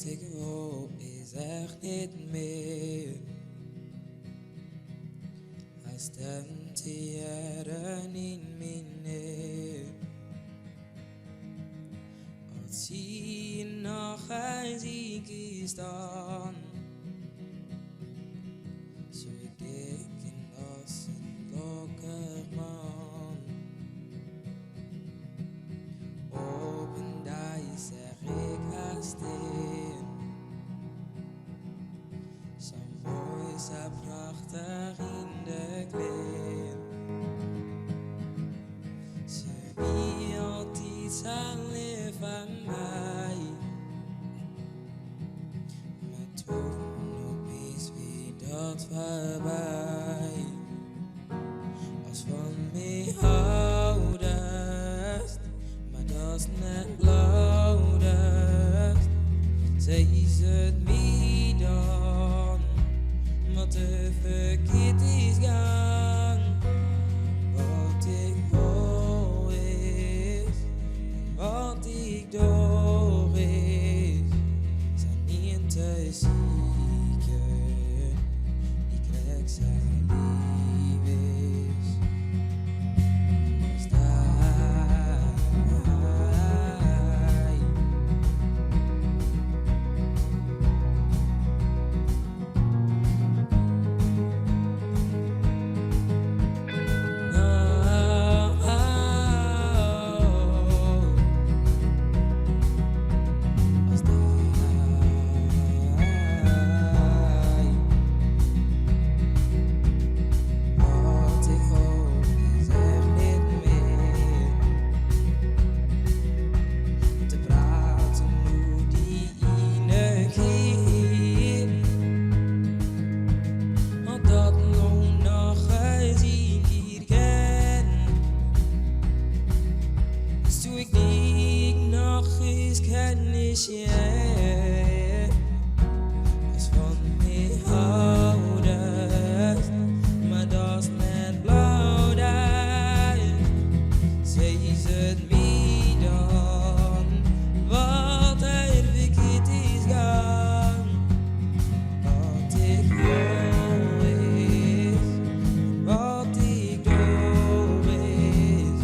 ik wil is echt niet meer. Hij stemt hier in mijn neer. Als zie je nog een ziekje staan. Zo ik denk als een donker man. Op een dag zeg ik haast in. Zo'n mooi, zo prachtig in de kleed. Ze wil iets aan lief van mij. Maar toen opeens weer dat voorbij. Als van mij houdest, maar dat is net loudest. Zij is het mij dan, maar te verkeerd is gaan. Wat ik hoor is, en wat ik door is, zijn niet te zieken, die krijg zijn lief is. Als als van mij houdest, maar dat is net blauwduit. Zij is het mij dan, wat er verkeerd is gaan. Wat ik hoor is, wat ik door is,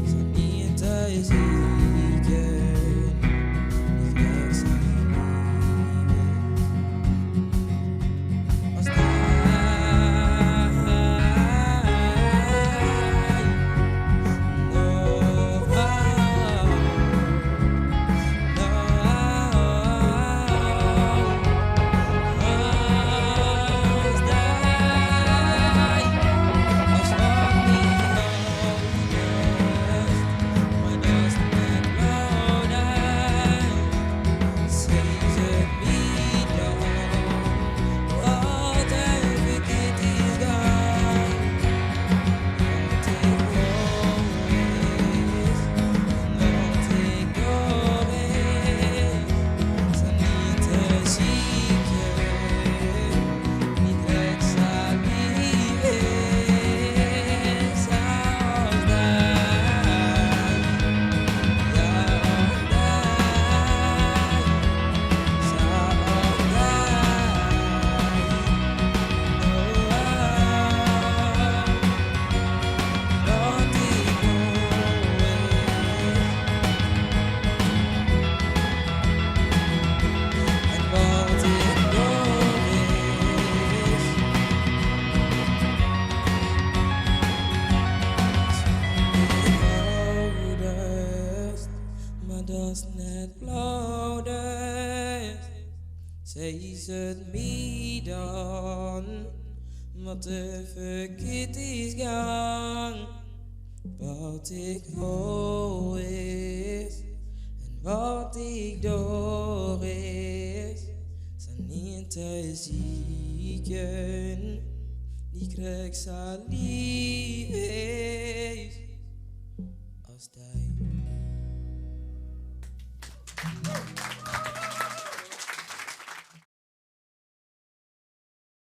zijn niet te zien. Dat is net blauwduit. Zij is het mij dan, wat te verkeerd is gaan. Wat ik hoor is, en wat ik door is, zijn niet te zieken, die krijg ze lief is als hij.